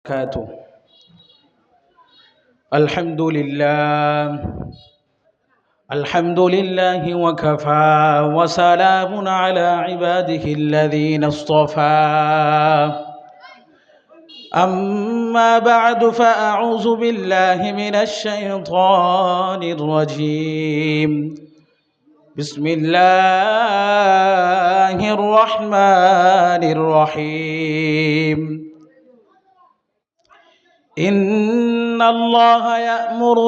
وبركاته. الحمد لله وكفى وسلام على عباده الذين اصطفى. أما بعد فأعوذ بالله من الشيطان الرجيم. بسم الله الرحمن الرحيم. إن الله يأمر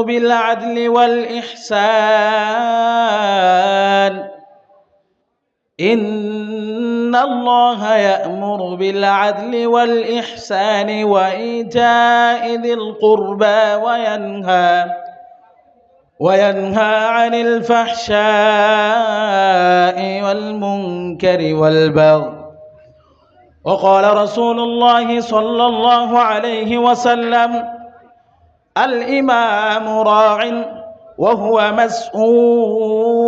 بالعدل والإحسان وإيتاء ذي القربى وينهى عن الفحشاء والمنكر والبغي. وقال رسول الله صلى الله عليه وسلم: الإمام راع وهو مسؤول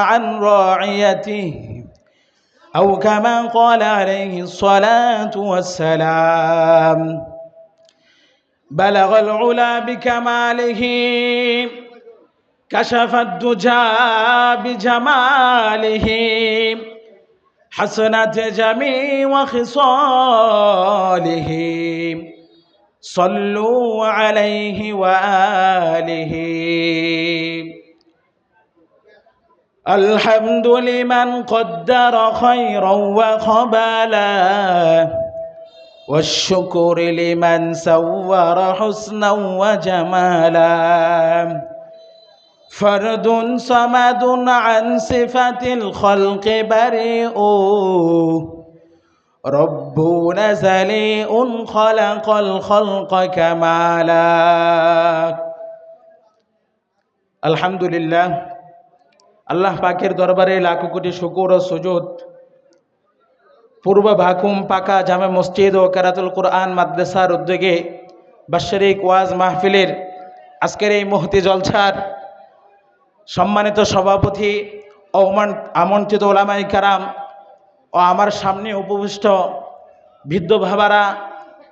عن راعيته، أو كما قال عليه الصلاة والسلام. بلغ العلا بكماله، كشف الدجى بجماله، حسنت جميع خصاله. صلوا عليه وآله. الحمد لمن قدر خيرا وقبلا، والشكر لمن سور حسنا وجمالا. فرد صمد عن صفة الخلق بريء، ربنا زليء خلق الخلق كمالا. আলহামদুলিল্লাহ, আল্লাহ পাকের দরবারে লাখো কোটি শুকর ও সুজুদ। পূর্ব ভাকুম পাকা জামে মসজিদ ও কারাতুল কোরআন মাদ্রাসার উদ্যোগে বাৎসরিক ওয়াজ মাহফিলের আজকের এই মুহতি জলসার সম্মানিত সভাপতি ও আমন্ত্রিত ওলামায়ে কেরাম ও আমার সামনে উপবিষ্ট বৃদ্ধ ভাবারা,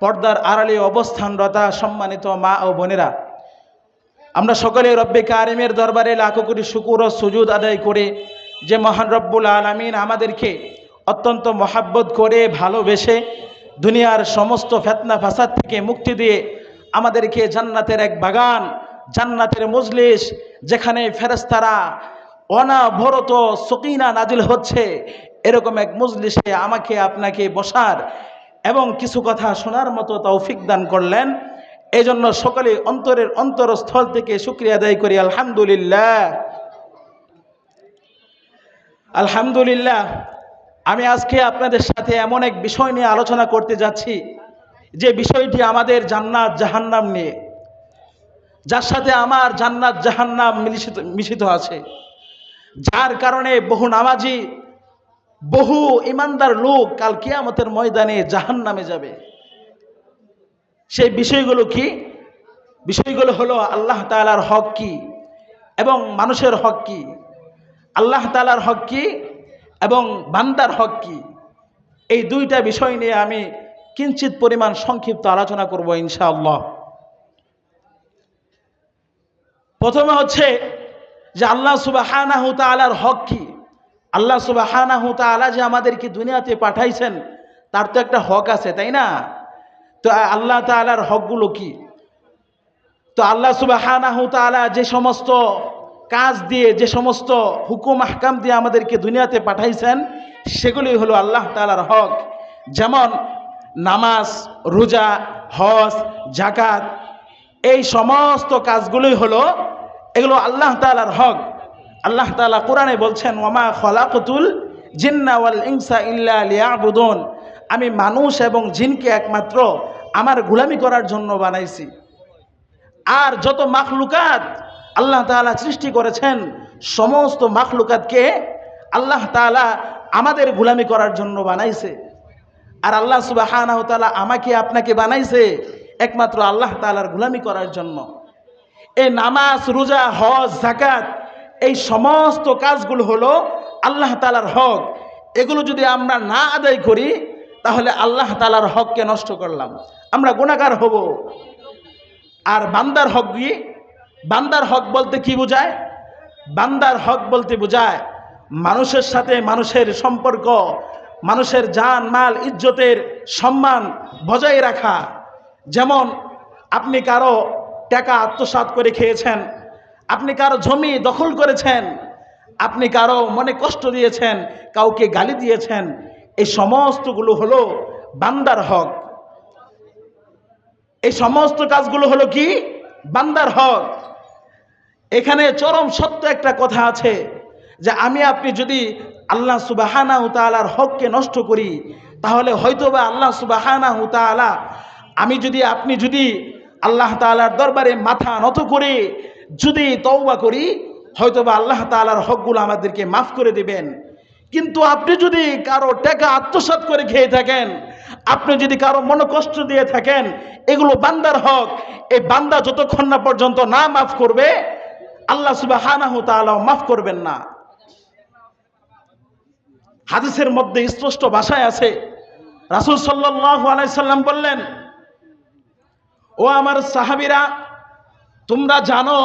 পর্দার আড়ালে অবস্থানরতা সম্মানিত মা ও বোনেরা, আমরা সকলে রব্বে কারিমের দরবারে লাখো কোটি শুকর ও সুজুদ আদায় করে যে মহান রব্বুল আলামিন আমাদেরকে অত্যন্ত মহাব্বত করে ভালোবেসে দুনিয়ার সমস্ত ফিতনা ফাসাদ থেকে মুক্তি দিয়ে আমাদেরকে জান্নাতের এক বাগান, জান্নাতের মজলিস, যেখানে ফেরেশতারা অনাবরত সকিনা নাজিল হচ্ছে, এরকম এক মজলিসে আমাকে আপনাকে বসার এবং কিছু কথা শোনার মতো তৌফিক দান করলেন। এই জন্য সকলে অন্তরের অন্তরস্থল থেকে শুকরিয়া আদায় করি আলহামদুলিল্লাহ। আলহামদুলিল্লাহ, আমি আজকে আপনাদের সাথে এমন এক বিষয় নিয়ে আলোচনা করতে যাচ্ছি যে বিষয়টি আমাদের জান্নাত জাহান্নাম নিয়ে, যার সাথে আমার জান্নাত জাহান্নাম মিশিত আছে, যার কারণে বহু নামাজি, বহু ইমানদার লোক কাল কিয়ামতের ময়দানে জাহান্নামে যাবে। সেই বিষয়গুলো কি? বিষয়গুলো হলো আল্লাহ তাআলার হক কি এবং মানুষের হক কি, আল্লাহ তাআলার হক কি এবং বান্দার হক কি। এই দুইটা বিষয় নিয়ে আমি কিঞ্চিত পরিমাণ সংক্ষিপ্ত আলোচনা করব ইনশাআল্লাহ। প্রথমে হচ্ছে যে আল্লাহ সুবহানাহু তাআলার হক কি। আল্লাহ সুবহানাহু তাআলা যে আমাদেরকে দুনিয়াতে পাঠাইছেন, তার তো একটা হক আছে, তাই না? তো আল্লাহ তাআলার হকগুলো কি? তো আল্লাহ সুবহানাহু তাআলা যে সমস্ত কাজ দিয়ে, যে সমস্ত হুকুম আহকাম দিয়ে আমাদেরকে দুনিয়াতে পাঠাইছেন, সেগুলি হলো আল্লাহ তাআলার হক। যেমন নামাজ, রোজা, হজ, যাকাত, এই সমস্ত কাজগুলোই হলো, এগুলো আল্লাহ তাআলার হক। আল্লাহ তাআলা কোরআনে বলছেন, ওয়ামা খলাকতুল জিন্না ওয়াল ইনসা ইল্লা লিয়াবুদুন, আমি মানুষ এবং জিনকে একমাত্র আমার গোলামি করার জন্য বানাইছি। আর যত মাখলুকাত আল্লাহ তাআলা সৃষ্টি করেছেন, সমস্ত মাখলুকাতকে আল্লাহ তাআলা আমাদের গোলামি করার জন্য বানাইছে। আর আল্লাহ সুবহানাহু ওয়া তাআলা আমাকে আপনাকে বানাইছে একমাত্র আল্লাহ তাআলার গোলামি করার জন্য। এই নামাজ, রোজা, হজ, যাকাত, এই সমস্ত কাজগুলো হলো আল্লাহ তাআলার হক। এগুলো যদি আমরা না আদায় করি, তাহলে আল্লাহ তাআলার হককে নষ্ট করলাম, আমরা গুনাহগার হব। আর বান্দার হক কি? বান্দার হক বলতে কি বোঝায়? বান্দার হক বলতে বোঝায় মানুষের সাথে মানুষের সম্পর্ক, মানুষের জান মাল ইজ্জতের সম্মান বজায় রাখা। যেমন আপনি কারো টাকা আত্মসাৎ করে খেয়েছেন, আপনি কারো জমি দখল করেছেন, আপনি কারো মনে কষ্ট দিয়েছেন, কাউকে গালি দিয়েছেন, এই সমস্তগুলো হলো বান্দার হক। এই সমস্ত কাজগুলো হলো কি? বান্দার হক। এখানে চরম সত্য একটা কথা আছে যে আমি আপনি যদি আল্লাহ সুবহানাহু তাআলার হককে নষ্ট করি, তাহলে হয়তোবা আল্লাহ সুবহানাহু তাআলা, আমি যদি আপনি যদি আল্লাহ তাআলার দরবারে মাথা নত করে যদি তওবা করি, হয়তোবা আল্লাহ তাআলার হকগুলো আমাদেরকে মাফ করে দিবেন। কিন্তু আপনি যদি কারো টাকা আত্মসাৎ করে খেয়ে থাকেন, আপনি যদি কারো মনোকষ্ট দিয়ে থাকেন, এগুলো বান্দার হক। এই বান্দা যতক্ষণ না পর্যন্ত না মাফ করবে, আল্লাহ সুবহানাহু তাআলা মাফ করবেন না। হাদিসের মধ্যে স্পষ্ট ভাষায় আছে, রাসূল সাল্লাল্লাহু আলাইহি সাল্লাম বললেন, ও আমার সাহাবীরা, তোমরা জানো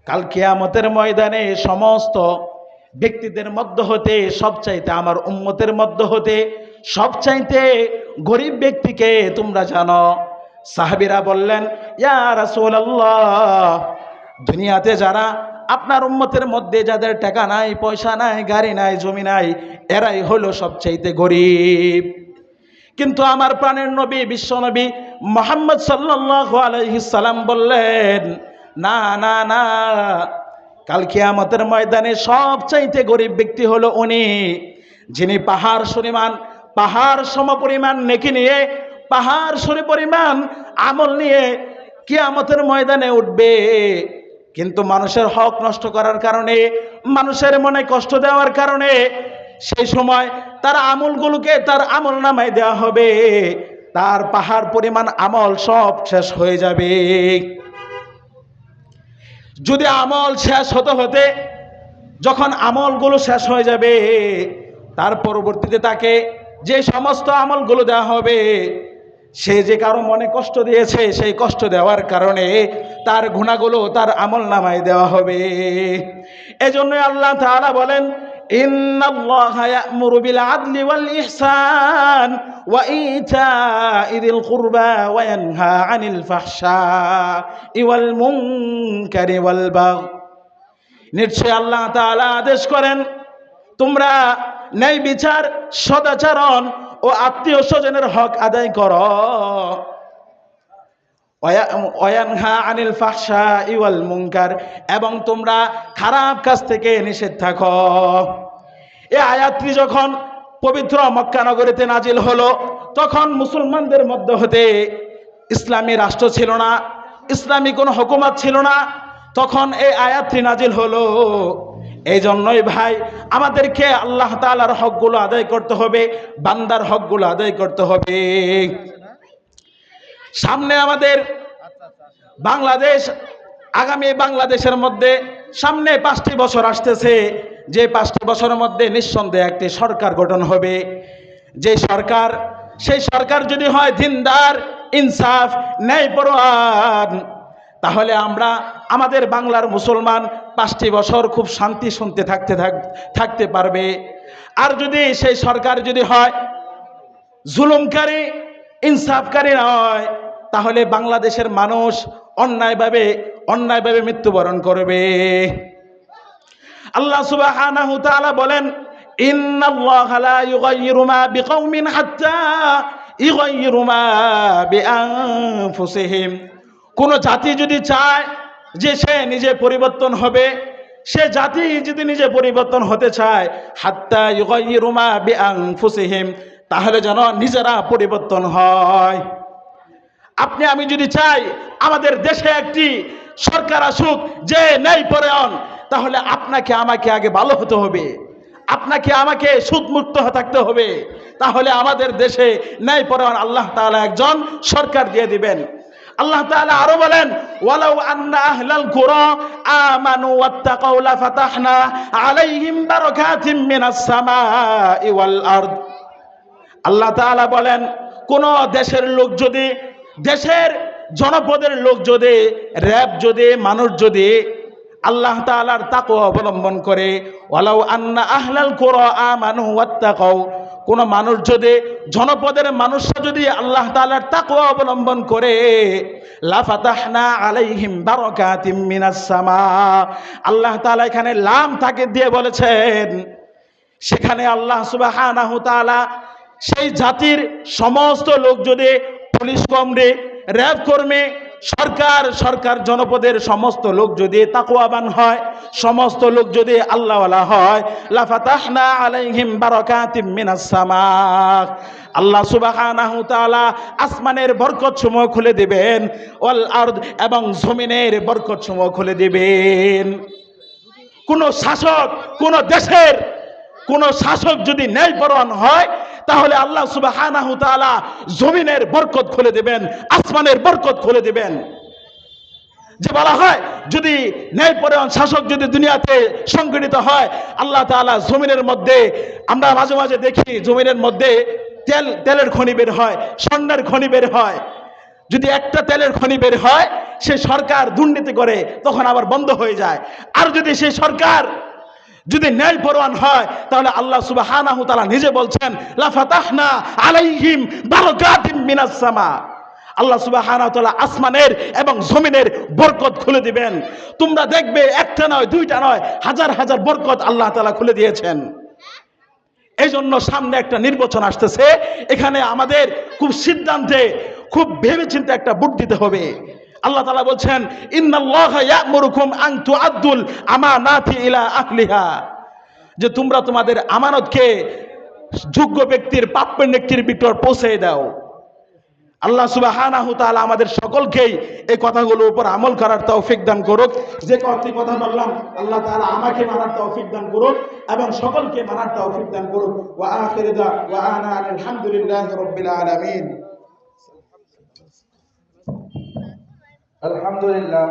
কাল কিয়ামতের ময়দানে সমস্ত ব্যক্তিদের মধ্য হতে সবচাইতে আমার উম্মতের মধ্য হতে সবচাইতে গরিব ব্যক্তিকে তোমরা জানো। সাহাবীরা বললেন, ইয়া রাসূলুল্লাহ, দুনিয়াতে যারা আপনার উম্মতের মধ্যে যাদের টাকা নাই, পয়সা নাই, গাড়ি নাই, জমি নাই, এরাই হলো সবচাইতে গরিব। কিন্তু আমার প্রাণের নবী বিশ্ব নবী মুহাম্মদ সাল্লাল্লাহু আলাইহি সাল্লাম বললেন, না না না, কাল কিয়ামতের ময়দানে সবচাইতে গরিব ব্যক্তি হলো উনি, যিনি পাহাড় সমপরিমাণ নেকি নিয়ে, পাহাড় সমপরিমাণ আমল নিয়ে কিয়ামতের ময়দানে উঠবে। কিন্তু মানুষের হক নষ্ট করার কারণে, মানুষের মনে কষ্ট দেওয়ার কারণে সেই সময় তার আমলগুলোকে তার আমল নামায় দেওয়া হবে, তার পাহাড় পরিমাণ আমল সব শেষ হয়ে যাবে। যদি আমল শেষ হতে যখন আমলগুলো শেষ হয়ে যাবে, তার পরবর্তীতে তাকে যে সমস্ত আমলগুলো দেওয়া হবে, সে যে কারো মনে কষ্ট দিয়েছে, সেই কষ্ট দেওয়ার কারণে তার গুনাহগুলো তার আমল নামায় দেওয়া হবে। এজন্য আল্লাহ তাআলা বলেন, ইন্নাল্লাহা ইয়া'মুরু বিল আদলি ওয়াল ইহসান ওয়া ইতা'i যিল কুরবা ওয়া ইয়ানহা আনিল ফাহশা'i ওয়াল মুনকারি ওয়াল বাগই। নিশ্চয় আল্লাহ তাআলা আদেশ করেন, তোমরা ন্যায় বিচার, সদাচরণ ও আত্মীয় স্বজনের হক আদায় করো। ওয়ায়ানহা আনিল ফাহশা'i ওয়াল মুনকার, এবং তোমরা খারাপ কাজ থেকে নিষেধ থাকো। এই আয়াতটি যখন পবিত্র মক্কা নগরীতে নাজিল হলো, তখন মুসলমানদের মধ্য হতে ইসলামী রাষ্ট্র ছিল না, ইসলামী কোনো হুকুমত ছিল না। তখন এই আয়াতটি নাজিল হলো। এই জন্যই ভাই, আমাদেরকে আল্লাহ তাআলার হকগুলো আদায় করতে হবে, বান্দার হকগুলো আদায় করতে হবে। সামনে আমাদের বাংলাদেশ, আগামী বাংলাদেশের মধ্যে সামনে 5টি বছর আসতেছে, যে 5টি বছরের মধ্যে নিঃসন্দেহে একটি সরকার গঠন হবে। সেই সরকার যদি হয় দিনদার, ইনসাফ, ন্যায়পরায়ণ, তাহলে আমরা আমাদের বাংলার মুসলমান 5টি বছর খুব শান্তি শুনতে থাকতে পারবে। আর যদি সেই সরকার যদি হয় জুলুমকারী, ইনসাফকারী নয়, তাহলে বাংলাদেশের মানুষ অন্যায়ভাবে মৃত্যুবরণ করবে। আল্লাহ সুবহানাহু তাআলা বলেন, ইন্নাল্লাহা লা ইউগাইয়িরু মা বিকাউমিন হাত্তা ইউগাইয়িরু মা বিআনফুসিহিম। কোন জাতি যদি চায় যে সে নিজে পরিবর্তন হবে, সে জাতি যদি নিজে পরিবর্তন হতে চায়, হাত্তা ইউগাইয়িরু মা বিআনফুসিহিম, তাহলে যেন নিজেরা পরিবর্তন হয়। আপনি আমি যদি চাই আমাদের দেশে একটি সরকার আসুক যে ন্যায়পরায়ণ, তাহলে আপনাকে আমাকে আগে ভালো হতে হবে, আপনাকে আমাকে সুদমুক্ত থাকতে হবে, তাহলে আমাদের দেশে ন্যায়পরায়ণ আল্লাহ তাআলা একজন সরকার দিয়ে দিবেন। আল্লাহ তাআলা আরো বলেন, ওয়ালাউ আন্না আহলাল কুরা আমানু ওয়াত্তাকাউ লাফাতাহনা আলাইহিম বারাকাতিম মিনাস সামাই ওয়াল আরদ। আল্লাহ তাআলা বলেন, কোন দেশের লোক যদি, দেশের জনপদের লোক যদি, র‍্যাব যদি, মানুষ যদি আল্লাহ তাআলার তাকওয়া অবলম্বন করে, ওয়ালাউ আন্না আহলাল কুরা আমানু ওয়াত্তাকাউ, কোন মানুষ যদি, জনপদের মানুষরা যদি আল্লাহ তাআলার তাকওয়া অবলম্বন করে, লাফাতাহনা আলাইহিম বারাকাতিম মিনাস সামা, আল্লাহ তাআলা এখানে লাম তাকিদ দিয়ে বলেছেন, সেখানে আল্লাহ সুবহানাহু তাআলা সেই জাতির সমস্ত লোক যদি, পুলিশ কর্মী, র‍্যাব কর্মী, সরকার জনপদের সমস্ত লোক যদি তাকওয়াবান হয়, সমস্ত লোক যদি আল্লাহওয়ালা হয়, লাফাতাহনা আলাইহিম বারাকাতিম মিনাস সামা, আল্লাহ সুবহানাহু তাআলা আসমানের বরকতসমূহ খুলে দিবেন, ওয়াল আরদ, এবং জমিনের বরকতসমূহ খুলে দিবেন। কোন শাসক, কোন দেশের কোন শাসক যদি ন্যায়পরায়ণ হয়, তাহলে আল্লাহ সুবহানাহু তাআলা জমিনের বরকত খুলে দিবেন, আসমানের বরকত খুলে দিবেন। যে বলা হয়, যদি ন্যায়পরায়ণ শাসক যদি দুনিয়াতে সংগঠিত হয়, আল্লাহ তাআলা জমিনের মধ্যে, আমরা মাঝে মাঝে দেখি জমিনের মধ্যে তেলের খনি বের হয়, স্বর্ণের খনি বের হয়। যদি একটা তেলের খনি বের হয়, সে সরকার দুর্নীতি করে, তখন আবার বন্ধ হয়ে যায়। আর যদি সেই সরকার যদি ন্যায়পরায়ণ হয়, তাহলে আল্লাহ সুবহানাহু তাআলা নিজে বলছেন, লাফাতাহনা আলাইহিম বারাকাতিম মিনাস সামা, আল্লাহ সুবহানাহু তাআলা আসমানের এবং জমিনের বরকত খুলে দিবেন। তোমরা দেখবে একটা নয়, দুইটা নয়, হাজার হাজার বরকত আল্লাহ তাআলা খুলে দিয়েছেন। এই জন্য সামনে একটা নির্বাচন আসতেছে, এখানে আমাদের খুব সিদ্ধান্তে, খুব ভেবেচিন্তে একটা ভোট দিতে হবে। আল্লাহ তাআলা বলছেন, ইন্নাল্লাহা ইয়া'মুরুকুম আন তুআদ্দুল আমানাতি ইলা আহলিহা, যে তোমরা তোমাদের আমানতকে যোগ্য ব্যক্তির, প্রাপ্য ব্যক্তির ভিতর পৌঁছে দাও। আল্লাহ সুবহানাহু তাআলা আমাদের সকলকেই এই কথাগুলোর উপর আমল করার তৌফিক দান করুক। যে কয়েকটি কথা বললাম, আল্লাহ তাআলা আমাকে মানার তৌফিক দান করুক এবং সকলকে মানার তৌফিক দান করুক। ওয়া আখিরু দাওয়ানা আলহামদুলিল্লাহি রাব্বিল আলামিন। আলহামদুলিল্লাহ।